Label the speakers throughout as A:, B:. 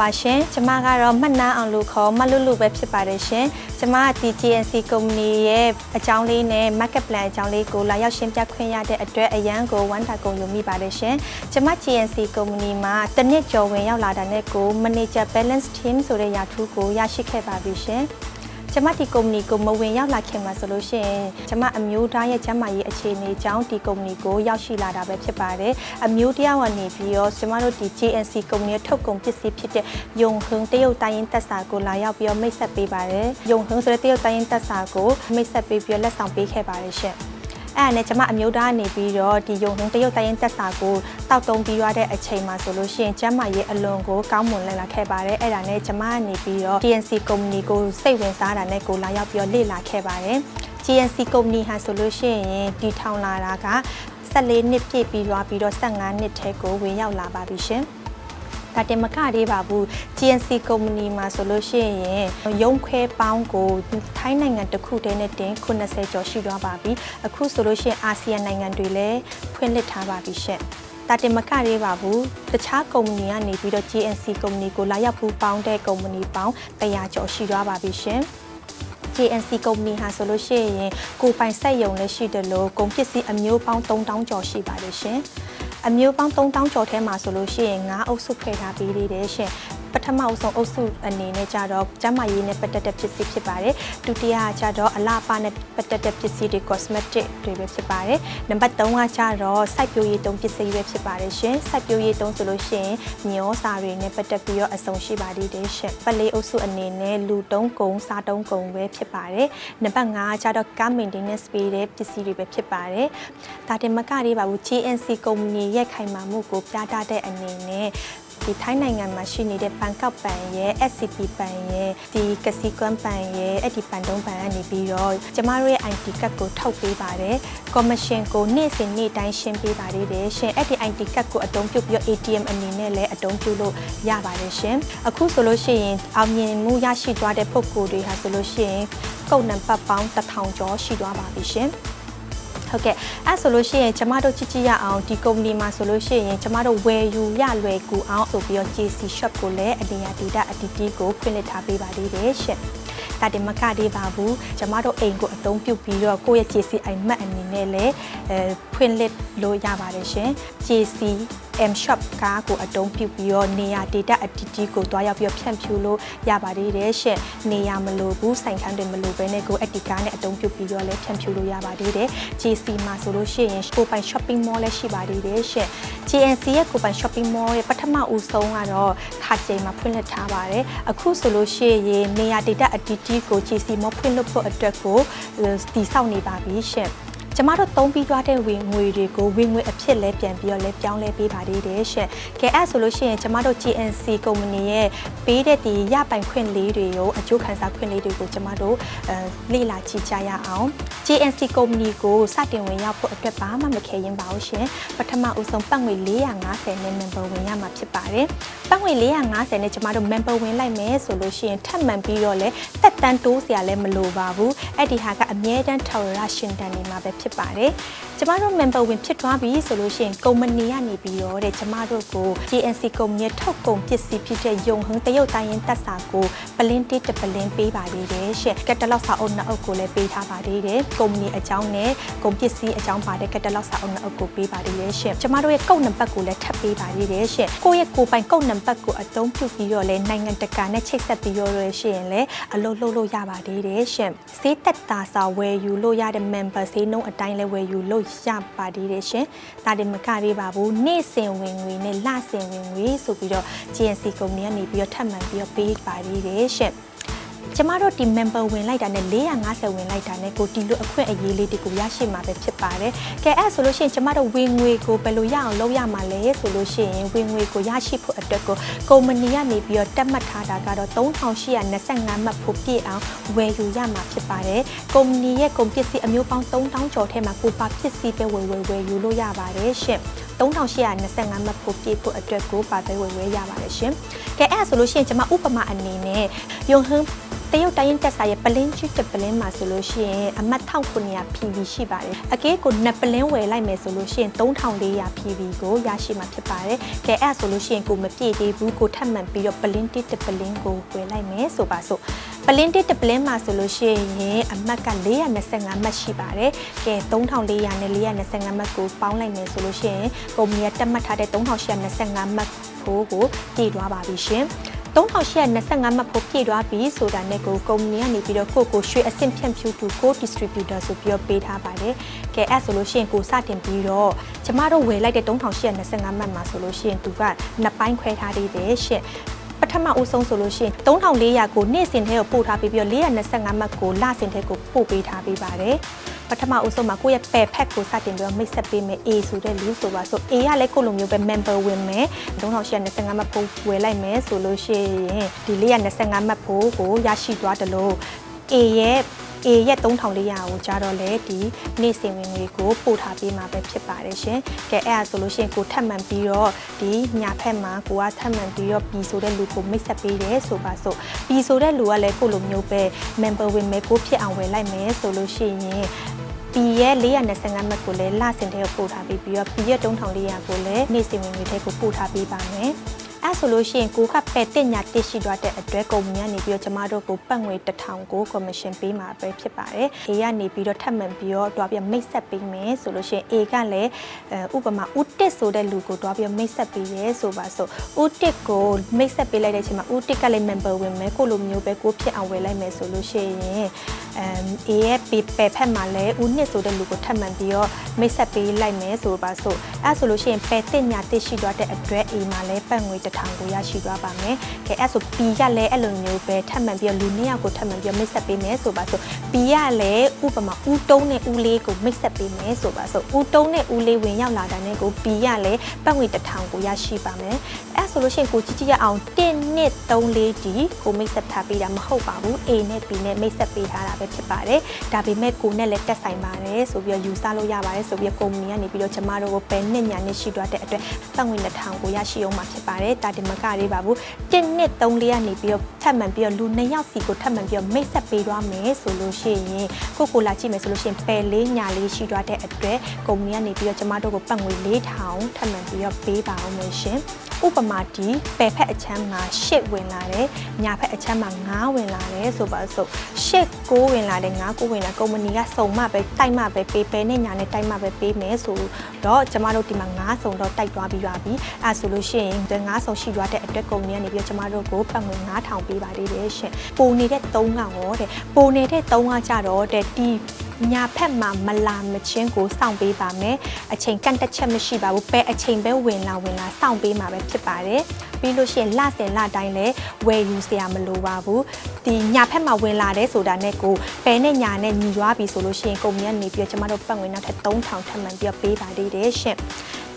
A: ပါရှင်ကျမကတော့မှတ်နှမ်းအောင်လို့ခေါ်မလွတ်လို့ပဲဖြစ်ပါတယ်ရှင်ကျမဒီ GNC ကုမ္ပဏီရဲ့အကြောင်းလေးနဲ့ market plan အကြောင်းလေးကိုလာရောက်ရှင်းပြခွင့်ရတဲ့အတွက်အရန်ကိုဝမ်းသာကုန်ယူမိပါတယ်ရှင်ကျမ GNC ကုမ္ပဏီမှာတစ်နှစ်ကျော်ဝင်ရောက်လာတာနဲ့ကို manager balance team ဆိုတဲ့ရာထူးကိုရရှိခဲ့ပါပြီရှင်ကျမဒီကုမ္ပဏီကိုမဝင်ရောက်လာခင်မှာဆိုလို့ရှိရင်ကျမအမျိုးသားရဲ့ကျန်းမာရေးအခြေအနေကြောင့်ဒီကုမ္ပဏီကိုရောက်ရှိလာတာပဲဖြစ်ပါတယ်အမျိုးတယောက်ကနေပြီးတော့ကျမတို့ဒီ GNC ကုမ္ပဏီရဲ့ထုတ်ကုန်ပစ္စည်းဖြစ်တဲ့ယုံဟွန်းတရုတ်တိုင်းရင်းတပ်စာကိုလာရောက်ပြီးတော့မိတ်ဆက်ပေးပါတယ်ယုံဟွန်းဆိုတဲ့တရုတ်တိုင်းရင်းတပ်စာကိုမိတ်ဆက်ပေးပြီးတော့လက်ဆောင်ပေးခဲ့ပါတယ်ရှင့်အဲ့ဒါနဲ့ကျမအမျိုးသားနေပြီးတော့ဒီယုံဟွန်းတရုတ်တိုင်းရင်းတပ်စာကိုတောက်တုံးပြီးရတဲ့အချိန်မှာဆိုလို့ရှိရင်ကျမရဲ့အလွန်ကိုကောင်းမွန်လာခဲ့ပါတယ်အဲ့ဒါနဲ့ကျမကနေပြီးတော့ GNC ကုမ္ပဏီကိုစိတ်ဝင်စားတာနဲ့ကိုလာရောက်ပြီးတော့လေ့လာခဲ့ပါတယ် GNC ကုမ္ပဏီဟာဆိုလို့ရှိရင်ဒီထောင်လာတာက14နှစ်ပြည့်ပြီးတော့15နှစ်ထဲကိုဝင်ရောက်လာပါပြီရှင်ဒါတင်မကသေးပါဘူး GNC ကုမ္ပဏီမှာဆိုလို့ရှိရင်ရုံးခွဲပေါင်းကိုထိုင်းနိုင်ငံတစ်ခုတည်းနဲ့တင်90ကျော်ရှိသွားပါပြီအခုဆိုလို့ရှိရင်အာဆီယံနိုင်ငံတွေလည်းဖွင့်လှစ်ထားပါပြီရှင့်ဒါတင်မကသေးပါဘူးတခြားကုမ္ပဏီကနေပြီးတော့ GNC ကုမ္ပဏီကိုလာရောက်ပူးပေါင်းတဲ့ကုမ္ပဏီပေါင်း100ကျော်ရှိသွားပါပြီရှင်GNC ကုမ္ပဏီဟာဆိုလို့ရှိရင်ကိုပိုင်စက်ရုံလည်းရှိတယ်လို့ကုန်ပစ္စည်းအမျိုးပေါင်း3000ကျော်ရှိပါတယ်ရှင်အမျိုးပေါင်း3000ကျော်ထဲမှာဆိုလို့ရှိရင်9အုပ်စုဖွဲ့ထားပေးသေးတယ်ရှင်ပထမအဆုံးအုပ်စုအနေနဲ့ကြတော့ကျန်းမာရေးနဲ့ပတ်သက်တဲ့ပစ္စည်းဖြစ်ပါတယ်ဒုတိယကကြတော့အလားပါနဲ့ပတ်သက်တဲ့ပစ္စည်းတွေ cosmetic တွေပဲဖြစ်ပါတယ်နံပါတ်3ကကြတော့စိုက်ပျိုးရေးတုံးပစ္စည်းပဲဖြစ်ပါတယ်ရှင်စိုက်ပျိုးရေးတုံးဆိုလို့ရှိရင်မျောစာတွေနဲ့ပတ်သက်ပြီးတော့အဆုံရှိပါသေးတယ်ရှင်ပတ်လေးအုပ်စုအနေနဲ့လူတုံးကုန်စားတုံးကုန်ပဲဖြစ်ပါတယ်နံပါတ်5ကကြတော့ car maintenance ပေးတဲ့ပစ္စည်းတွေပဲဖြစ်ပါတယ်ဒါတင်မကသေးပါဘူး GNC ကုမ္ပဏီရဲ့ခိုင်မာမှုကိုပြသတဲ့အနေနဲ့ဒီထိုင်းနိုင်ငံမှာရှိနေတဲ့ဘန်ကောက်ပန်ရဲ့ SCP ပန်ရဲ့ဒီကစီကွမ်ပန်ရဲ့အဲ့ဒီပန်တုံးပန်ကနေပြီးတော့ကျမတို့ရဲ့ ID ကတ်ကိုထုတ်ပေးပါတယ်ကော်မရှင်ကိုနေ့စဉ်နေ့တိုင်းရှင်းပေးပါသေးတယ်ရှင်အဲ့ဒီ ID ကတ်ကိုအတုံးပြုတ်ပြီး ATM အနေနဲ့လည်းအတုံးပြုလို့ရပါတယ်ရှင်အခုဆိုလို့ရှိရင်အောင်မြင်မှုရရှိသွားတဲ့ပုဂ္ဂိုလ်တွေဟာဆိုလို့ရှိရင်ကုတ်နံပါတ်ပေါင်း1000ကျော်ရှိသွားပါပြီရှင်ဟုတ်ကဲ့အဲ့ဆိုလို့ရှိရင်ကျမတို့ကြည့်ရအောင်ဒီကုမ္ပဏီမှာဆိုလို့ရှိရင်ကျမတို့ဝယ်ယူရလွယ်ကူအောင်ဆိုပြီးတော့ JC Shop ကိုလည်းအတင်ရဒေတာအတီတီကိုဖွင့်လှစ်ထားပေးပါသေးတယ်ရှင့်ဒါတင်မကသေးပါဘူးကျမတို့အိမ်ကိုအသုံးပြုပြီးတော့ကိုယ့်ရဲ့ JC အိမ်မက်အနေနဲ့လည်းဖွင့်လှစ်လို့ရပါတယ်ရှင် JC M Shop ကားကိုအတုံးပြုပြီးတော့နေရာ data အတီတီကိုတွားရောက်ပြီးဖြန့်ဖြူလို့ရပါသေးတယ်ရှင့်နေရာမလိုဘူးစိုင်ခန်းတွေမလိုဘဲနဲ့ကိုအတီကားနဲ့အတုံးပြုပြီးတော့လည်းဖြန့်ဖြူလို့ရပါသေးတယ် JC မှာဆိုလို့ရှိရင်ကိုပိုင် shopping mall လည်းရှိပါသေးတယ်ရှင့် GNC ရဲ့ကိုပိုင် shopping mall ရဲ့ပထမဦးဆုံးကတော့ခါကျိန်မှာဖွင့်လှစ်ထားပါတယ်အခုဆိုလို့ရှိရင်နေရာ data အတီတီကို JC mall ဖွင့်လှစ်ဖို့အတွက်ကိုတည်ဆောက်နေပါပြီရှင့်ကျမတို့သုံးပြီးသွားတဲ့ဝင်ငွေတွေကိုဝင်ငွေအဖြစ်လဲပြန်ပြီးတော့လဲပြောင်းလဲပေးပါသေးတယ်ရှင်။ကဲအဲ့ဆိုလို့ရှိရင်ကျမတို့ GNC ကုမ္ပဏီရဲ့ပေးတဲ့ဒီရပိုင်ခွင့်လေးတွေကိုအကျိုးခံစားခွင့်လေးတွေကိုကျမတို့လေ့လာကြည့်ကြရအောင်။ GNC ကုမ္ပဏီကိုစတင်ဝင်ရောက်ဖို့အတွက်ဘာမှမခဲရင်ပါဘူးရှင်။ပထမဦးဆုံးပတ်ငွေ450နဲ့ member ဝင်ရမှာဖြစ်ပါတယ်။ပတ်ငွေ450နဲ့ကျမတို့ member ဝင်လိုက်မယ်ဆိုလို့ရှိရင်ထပ်မံပြီးတော့လဲတက်တန်းတိုးစရာလည်းမလိုပါဘူး။အဲ့ဒီဟာကအမြဲတမ်းထော်ရရှင်တန်နေမှာပဲဖြစ်ပါတယ်ကျမတို့ member ဝင်ဖြစ်သွားပြီဆိုလို့ရှိရင်ကုမ္ပဏီကနေပြီးတော့တဲ့ကျမတို့ကို GNC ကုမ္ပဏီထုတ်ကုန်ပစ္စည်းဖြစ်တဲ့ယုံဟွန်းတရုတ်တိုင်းရင်းတပ်စာကိုပလင်းတစ်ပလင်းပေးပါသေးတယ်ရှင့်ကက်တလော့စာအုပ်နှစ်အုပ်ကိုလည်းပေးထားပါသေးတယ်ကုမ္ပဏီအကြောင်းနဲ့ကုန်ပစ္စည်းအကြောင်းပါတဲ့ကက်တလော့စာအုပ်နှစ်အုပ်ကိုပေးပါသေးတယ်ရှင့်ကျမတို့ရဲ့ကုတ်နံပါတ်ကိုလည်းထပ်ပေးပါသေးတယ်ရှင့်ကိုယ့်ရဲ့ကိုယ်ပိုင်ကုတ်နံပါတ်ကိုအသုံးပြုပြီးတော့လည်းနိုင်ငံတကာနဲ့ချိတ်ဆက်ပြီးတော့ရှင့်လည်းအလုပ်လုပ်လို့ရပါသေးတယ်ရှင့်စေးသက်တာစာဝယ်ယူလို့ရတဲ့ member စေးနှုန်းအတိုင်းလည်းဝယ်ယူလို့ရပါသေးတယ်ရှင်။ဒါတင်မကသေးပါဘူး။နေ့စဉ်ဝင်ငွေနဲ့လစဉ်ဝင်ငွေဆိုပြီးတော့ GNC ကုမ္ပဏီကနေပြီးတော့ထပ်မံပြီးတော့ပေးပါသေးတယ်ရှင်။ကျမတို့ဒီ member ဝင်လိုက်တာနဲ့450ဝင်လိုက်တာနဲ့ကိုဒီလိုအခွင့်အရေးလေးတွေကိုရရှိမှာပဲဖြစ်ပါတယ်။ကဲအဲ့ဆိုလို့ရှိရင်ကျမတို့ဝင်ငွေကိုဘယ်လိုရအောင်လုပ်ရမှာလဲဆိုလို့ရှိရင်ဝင်ငွေကိုရရှိဖို့အတွက်ကိုကုမ္ပဏီကနေပြီးတော့တက်မှတ်ထားတာကတော့3825မှတ်ဖို့ပြည့်အောင်ဝယ်ယူရမှာဖြစ်ပါတယ်။ကုမ္ပဏီရဲ့ကုန်ပစ္စည်းအမျိုးပေါင်း3000ကျော်ထဲမှာကိုပါပစ္စည်းပဲဝယ်ယူလို့ရပါတယ်ရှင့်။3825မှတ်ဖို့ပြည့်ဖို့အတွက်ကိုပါပဲဝယ်ရပါတယ်ရှင်။ကဲအဲ့ဆိုလို့ရှိရင်ကျမဥပမာအနေနဲ့ယုံဟန်း တရုတ်တိုင်းတက်စာရဲ့ပလင်းချစ်တပလင်းမှာဆိုလို့ရှိရင်အမှတ်1900 PV ရှိပါတယ်အကဲကိုနှစ်ပလင်းဝယ်လိုက်မယ်ဆိုလို့ရှိရင်3400 PV ကိုရရှိမှာဖြစ်ပါတယ်ကဲအဲ့ဆိုလို့ရှိရင်ကိုမပြည့်သေးဘူးကိုထပ်မံပြီးတော့ပလင်းတစ်တပလင်းကိုဝယ်လိုက်မယ်ဆိုပါစို့ပလင်းတစ်တပလင်းမှာဆိုလို့ရှိရင်အမှတ်က425မှတ်ရှိပါတယ်ကဲ3400နဲ့425မှတ်ကိုပေါင်းလိုက်မယ်ဆိုလို့ရှိရင်ကုမ္ပဏီကတက်မှတ်ထားတဲ့3825မှတ်ကိုပြည့်သွားပါပြီရှင်3825မှတ်ဖို့ပြည့်သွားပြီဆိုတာနဲ့ကိုကုမ္ပဏီကနေပြီးတော့ကိုရွှေအဆင့်ဖြန့်ဖြူးသူကို distributor ဆိုပြီးတော့ပေးထားပါတယ်။ကဲအဲ့ဆိုလို့ရှိရင်ကိုစတင်ပြီးတော့ကျမတို့ဝယ်လိုက်တဲ့3825မှတ်မှာဆိုလို့ရှိရင်သူကနှစ်ပိုင်းခွဲထားသေးတယ်ရှင့်ပထမအဦးဆုံးဆိုလို့ရှိရင်3400ကိုနေ့စဉ်ထဲကိုပို့ထားပြီးတော့425မှတ်ကိုလစဉ်ထဲကိုပို့ပေးထားပေးပါတယ်ပထမအဦးဆုံးမှာကိုယ့်ရဲ့ပယ်ဖက်ကိုစတင်ပြီးတော့မိတ်ဆက်ပေးမယ် A ဆိုတဲ့လူဆိုပါဆို A ကလည်းကိုလိုမျိုးပဲ member ဝင်မယ်3825မှတ်ပို့ဝယ်လိုက်မယ်ဆိုလို့ရှိရင်ဒီ425မှတ်ပို့ကိုရရှိသွားတယ်လို့ A ရဲ့3400ကိုကြားတော့လေဒီနေ့စဉ်ဝင်ငွေကိုပို့ထားပေးမှာပဲဖြစ်ပါတယ်ရှင်။ကဲအဲ့ဒါဆိုလို့ရှိရင်ကိုထပ်မံပြီးတော့ဒီညာဖက်မှာကိုကထပ်မံပြီးတော့ B ဆိုတဲ့လူကိုမိတ်ဆက်ပေးတယ်ဆိုပါစို့ B ဆိုတဲ့လူကလည်းကိုလိုမျိုးပဲ member ဝင်မယ်ကိုဖြစ်အောင်ဝယ်လိုက်မယ်ဆိုလို့ရှိရင်P ရဲ့425မှတ်ကိုလည်းလစဉ်ထဲကိုပို့ထားပြီးတော့ P ရဲ့3400ကိုလည်းနေ့စဉ်ဝင်ငွေထဲကိုပို့ထားပေးပါမယ်။အဲ့ဆိုလို့ရှိရင်ကိုကပယ်တင်ညာတက်ရှိသွားတဲ့အတွက်ကုမ္ပဏီကနေပြီးတော့ကျမတို့ကိုပတ်ငွေ1000ကို commission ပေးမှာပဲဖြစ်ပါတယ်။ A ကနေပြီးတော့ထပ်မံပြီးတော့တွားပြီးမိတ်ဆက်ပေးမယ်ဆိုလို့ရှိရင် A ကလည်းဥပမာဦးတစ်ဆိုတဲ့လူကိုတွားပြီးမိတ်ဆက်ပေးရဲဆိုပါစို့ဦးတစ်ကိုမိတ်ဆက်ပေးလိုက်တဲ့အချိန်မှာဦးတစ်ကလည်း member ဝင်မယ်ကိုလိုမျိုးပဲကိုဖြစ်အောင်ဝယ်လိုက်မယ်ဆိုလို့ရှိရင်A ရဲ့ပယ်ဖက်မှာလည်းဦးနှစ်ဆိုတဲ့လူကိုထပ်မံပြီးတော့မိတ်ဆက်ပေးလိုက်မယ်ဆိုပါစို့အဲ့ဆိုလို့ရှိရင်ပယ်တင်ညာတက်ရှိသွားတဲ့အတွက် A မှာလည်းပတ်ငွေ1000ကိုရရှိသွားပါမယ်။ကဲအဲ့ဆို B ကလည်းအဲ့လိုမျိုးပဲထပ်မံပြီးတော့လူ2ယောက်ကိုထပ်မံပြီးတော့မိတ်ဆက်ပေးမယ်ဆိုပါဆို B ကလည်းဥပမာဦးတုံးနဲ့ဦးလေးကိုမိတ်ဆက်ပေးမယ်ဆိုပါဆိုဦးတုံးနဲ့ဦးလေးဝင်ရောက်လာတာနဲ့ကို B ကလည်းပတ်ငွေ1000ကိုရရှိပါမယ်။အဲ့ဆိုလို့ရှိရင်ကိုကြည့်ရအောင်1 2 3 4ဒီကိုမိတ်ဆက်ထားပေးတာမဟုတ်ပါဘူး A နဲ့ B နဲ့မိတ်ဆက်ပေးထားတာပဲဖြစ်ပါတယ်။ဒါပေမဲ့ကိုနဲ့လည်းတက်ဆိုင်ပါတယ်ဆိုပြီးတော့ယူဆလို့ရပါတယ်ဆိုပြီးတော့ကုမ္ပဏီကနေပြီးတော့ကျမတို့ကိုပဲနှစ်ညာနဲ့ရှိသွားတဲ့အတွက်ပတ်ငွေ1000ကိုရရှိအောင်မှာဖြစ်ပါတယ်။ဒါဒီမကလေးပါဘူး1 2 3 4ကနေပြီးတော့ထပ်မံပြီးတော့လူ2ယောက်စီကိုထပ်မံပြီးတော့မိတ်ဆက်ပေးသွားမယ်ဆိုလို့ရှိရင်ကိုလာကြည့်မယ်ဆိုလို့ရှိရင်ပယ်လေးညာလေးရှိသွားတဲ့အတွက်ကုမ္ပဏီကနေပြီးတော့ကျမတို့ကိုပတ်ငွေ4000ထပ်မံပြီးတော့ပေးပါအောင်မယ်ရှင်ဥပမာဒီပယ်ဖက်အချမ်းမှာ8ဝင်လာတယ်ညာဖက်အချမ်းမှာ9ဝင်လာတယ်ဆိုပါစို့8 9ဝင်လာတယ်9 9ဝင်လာကုမ္ပဏီကစုံမှပဲတိုက်မှပဲပေးပယ်နဲ့ညာနဲ့တိုက်မှပဲပေးမယ်ဆိုတော့ကျမတို့ဒီမှာ9စုံတော့တိုက်သွားပြီးပါပြီအဲဆိုလို့ရှိရင်9စုံရှိသွားတဲ့အတွက်ကုမ္ပဏီကနေပြီးတော့ကျမတို့ကိုပတ်ငွေ9000ပေးပါသေးတယ်ရှင်ပိုနေတဲ့3ကရောတဲ့ပိုနေတဲ့3ကကြတော့တဲ့ဒီညာဖက်မှာမလာမချင်းကိုစောင့်ပေးပါမယ်အချိန်ကန့်တက်ချက်မရှိပါဘူးပဲအချိန်ပဲဝင်လာစောင့်ပေးမှာပဲဖြစ်ပါတယ်ပြီးလို့ရှိရင်လစဉ်လတိုင်းလဲဝယ်ယူစရာမလိုပါဘူးဒီညာဖက်မှာဝင်လာတဲ့ဆိုတာနဲ့ကိုပဲနဲ့ညာနဲ့ညီရွာပြီဆိုလို့ရှိရင်ကုမ္ပဏီကနေပြီးတော့ကျမတို့ပတ်ငွေနောက်ထပ်3000ထပ်မံပြီးတော့ပေးပါသေးတယ်ရှင်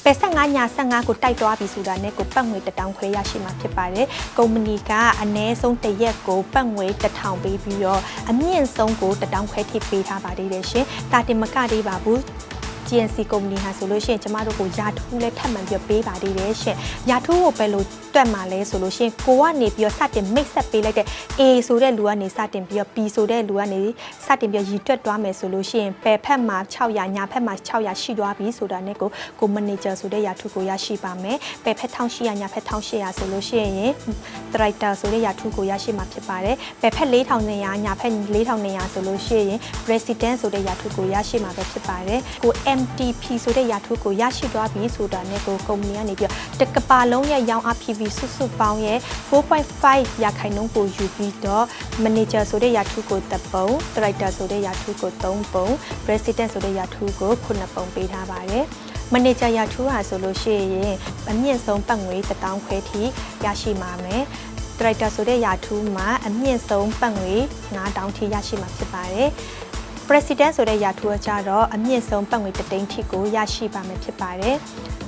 A: ပဲ15ညာ15ကိုတိုက်သွားပြီဆိုတာနဲ့ကိုပတ်ငွေ1000ခွဲရရှိမှာဖြစ်ပါတယ်ကုမ္ပဏီကအနည်းဆုံးတစ်ရက်ကိုပတ်ငွေ1000ပေးပြီးတော့အမြင့်ဆုံးကို1000ခွဲထိပေးထားပါသေးတယ်ရှင်ဒါတင်မကသေးပါဘူးGNC ကုမ္ပဏီဟာဆိုလို့ရှိရင်ကျမတို့ကိုယာထူးလဲထပ်မံပြီးပေးပါသေးတယ်ရှင်ယာထူးကိုပဲလို့တွက်မှာလဲဆိုလို့ရှိရင်ကိုကနေပြီးတော့စတင်မိတ်ဆက်ပေးလိုက်တဲ့ A ဆိုတဲ့လူကနေစတင်ပြီးတော့ B ဆိုတဲ့လူကနေစတင်ပြီးရည်တွက်သွားမယ်ဆိုလို့ရှိရင်ပယ်ဖက်မှာ600ညာဖက်မှာ600ရှိသွားပြီဆိုတာနဲ့ကိုမန်နေဂျာဆိုတဲ့ယာထူးကိုရရှိပါမယ်ပယ်ဖက်1800ညာဖက်1800ဆိုလို့ရှိရင်ဒရိုက်တာဆိုတဲ့ယာထူးကိုရရှိမှာဖြစ်ပါတယ်ပယ်ဖက်4200ညာဖက်4200ဆိုလို့ရှိရင် president ဆိုတဲ့ယာထူးကိုရရှိမှာပဲဖြစ်ပါတယ်ကို MTP ဆိုတဲ့ယာထူးကိုရရှိသွားပြီဆိုတာနဲ့ကိုကုမ္ပဏီကနေပြီးတော့တကပါလုံးရဲ့ရောင်းအား PV စုစုပေါင်းရဲ့ 4.5 ရာခိုင်နှုန်းကိုယူပြီးတော့ manager ဆိုတဲ့ယာထူးကို3ပုံ director ဆိုတဲ့ယာထူးကို3ပုံ president ဆိုတဲ့ယာထူးကို9ပုံပေးထားပါတယ်မန်နေဂျာယာထူးဟာဆိုလို့ရှိရင်အမြင့်ဆုံးပတ်ငွေ1000ခွဲထိရရှိမှာမယ်ဒရိုက်တာဆိုတဲ့ယာထူးမှာအမြင့်ဆုံးပတ်ငွေ9000ထိရရှိမှာဖြစ်ပါတယ်President ဆိုတဲ့ယာထူးကြတော့အမြင့်ဆုံးပတ်ငွေ3သိန်းထိကိုရရှိပါမယ်ဖြစ်ပါတယ်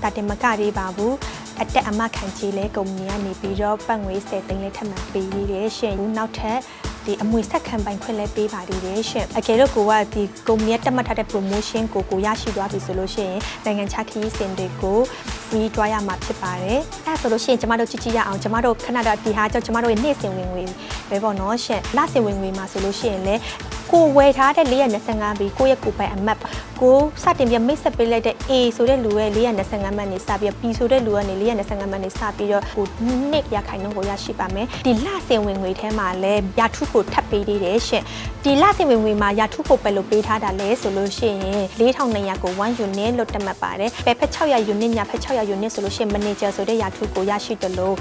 A: ဒါတင်မကသေးပါဘူးအတက်အမခံကြီးလဲကုမ္ပဏီကနေပြီးတော့ပတ်ငွေ10သိန်းလေးထပ်မံပေးရတဲ့ရှင်နောက်ထပ် ဒီအမွေဆက်ခံပိုင်ခွင့်လဲပေးပါသေးတယ်ရှင်အကယ်တော့ကိုကဒီကုမ္ပဏီတက်မှတ်ထားတဲ့ promotion ကိုရရှိသွားပြီဆိုလို့ရှိရင်နိုင်ငံခြားခရီးစဉ်တွေကို free တွားရမှာဖြစ်ပါတယ်အဲဆိုလို့ရှိရင်ကျမတို့ကြည့်ရအောင်ကျမတို့ခဏတော့ဒီဟာကြောင့်ကျမတို့ရဲ့နေ့စဉ်ဝင်ငွေပဲပေါ့နော်ရှင်လစဉ်ဝင်ငွေမှာဆိုလို့ရှိရင်လဲကိုဝယ်ထားတဲ့425ဘီကိုရဲ့ကိုပိုင်အမတ်ကိုစတင်ပြီးမိတ်ဆက်ပေးလိုက်တဲ့ A ဆိုတဲ့လူရဲ့425မှတ်နေစပြီး B ဆိုတဲ့လူကနေ425မှတ်နေစပြီးတော့ကိုနှစ်ရခိုင်နှုန်းကိုရရှိပါမယ်ဒီလစဉ်ဝင်ငွေထဲမှာလဲရာထုကိုထပ်ပေးသေးတယ်ရှင်ဒီလစဉ်ဝင်ငွေမှာရာထုကိုပဲလို့ပေးထားတာလဲဆိုလို့ရှိရင်4200ကို1 unit လို့တတ်မှတ်ပါတယ်ပဲဖက်600 unit ညာဖက်600 unit ဆိုလို့ရှိရင် manager ဆိုတဲ့ရာထုကိုရရှိတယ်လို့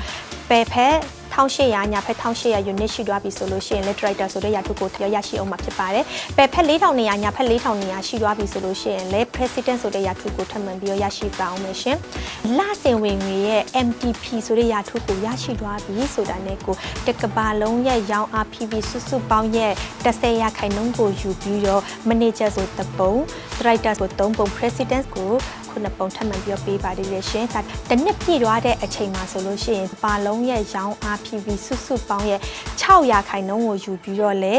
A: ပဲဖက်1800ညာဖက်1800 unit ရှိသွားပြီဆိုလို့ရှိရင် director ဆိုတဲ့ရာထုကိုရရှိအောင်မှာဖြစ်ပါတယ်။ပဲဖက်4200ညာဖက်4200ရှိသွားပြီဆိုလို့ရှိရင်လည်း president ဆိုတဲ့ရာထုကိုထပ်မံပြီးရရှိပါအောင်မယ်ရှင်။လစဉ်ဝင်ငွေရဲ့ MTP ဆိုတဲ့ရာထုကိုရရှိသွားပြီဆိုတာနဲ့ကိုတကဘာလုံးရဲ့ရောင်းအား PV စုပေါင်းရဲ့10%ခိုင်နှုန်းကိုယူပြီးတော့ manager ဆိုတပုံ director ဆို3ပုံ president ကိုခုနှစ်ပုံထပ်မံပြီးပေးပါသေးတယ်ရှင်။ဒါတစ်နှစ်ပြည့်သွားတဲ့အချိန်မှာဆိုလို့ရှိရင်ပါလုံးရဲ့ရောင်းအား PV စုပေါင်းရဲ့600ခိုင်နှုန်းကိုယူပြီးတော့လေ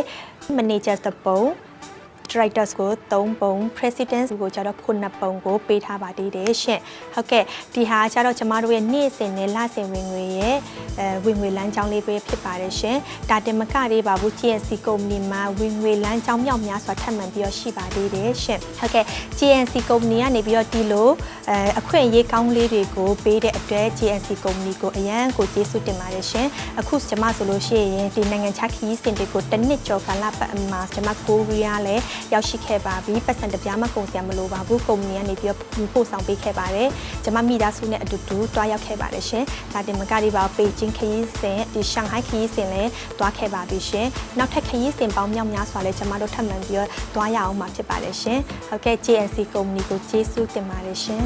A: manager တပုံ directors ကို3ပုံ president ကိုကျတော့9ပုံကိုပေးထားပါသေးတယ်ရှင်ဟုတ်ကဲ့ဒီဟာကျတော့ကျမတို့ရဲ့နေ့စဉ်နဲ့လစဉ်ဝင်ငွေရဲ့ဝင်ငွေလမ်းကြောင်းလေးပဲဖြစ်ပါတယ်ရှင်ဒါတင်မကလေးပါဘူး GNC ကုမ္ပဏီမှာဝင်ငွေလမ်းကြောင်းမြောက်များစွာထပ်မံပြီးတော့ရှိပါသေးတယ်ရှင်ဟုတ်ကဲ့ GNC ကုမ္ပဏီကနေပြီးတော့ဒီလိုအခွင့်အရေးကောင်းလေးတွေကိုပေးတဲ့အတွက် GNC ကုမ္ပဏီကိုအရန်ကိုကျေးဇူးတင်ပါတယ်ရှင်အခုကျမဆိုလို့ရှိရင်ဒီနိုင်ငံခြားခရီးစဉ်တွေကိုတစ်နှစ်ကျော်ကာလပတ်အမှာကျမကိုရီးယားလဲရောက်ရှိခဲ့ပါပြီပတ်စံတပြားမကုန်စရာမလိုပါဘူးကုမ္ပဏီကနေပြီးတော့ပို့ဆောင်ပေးခဲ့ပါတယ်ကျမမိသားစုနဲ့အတူတူတွားရောက်ခဲ့ပါတယ်ရှင်ဒါတင်မကလေးပါပေကျင်းခရီးစဉ်ဒီရှန်ဟိုင်းခရီးစဉ်လည်းတွားခဲ့ပါပြီရှင်နောက်ထပ်ခရီးစဉ်ပေါင်းမြောက်များစွာလည်းကျမတို့ထပ်မံပြီးတော့တွားရအောင်မှာဖြစ်ပါတယ်ရှင်ဟုတ်ကဲ့ GNC ကုမ္ပဏီကိုကျေးဇူးတင်ပါတယ်ရှင်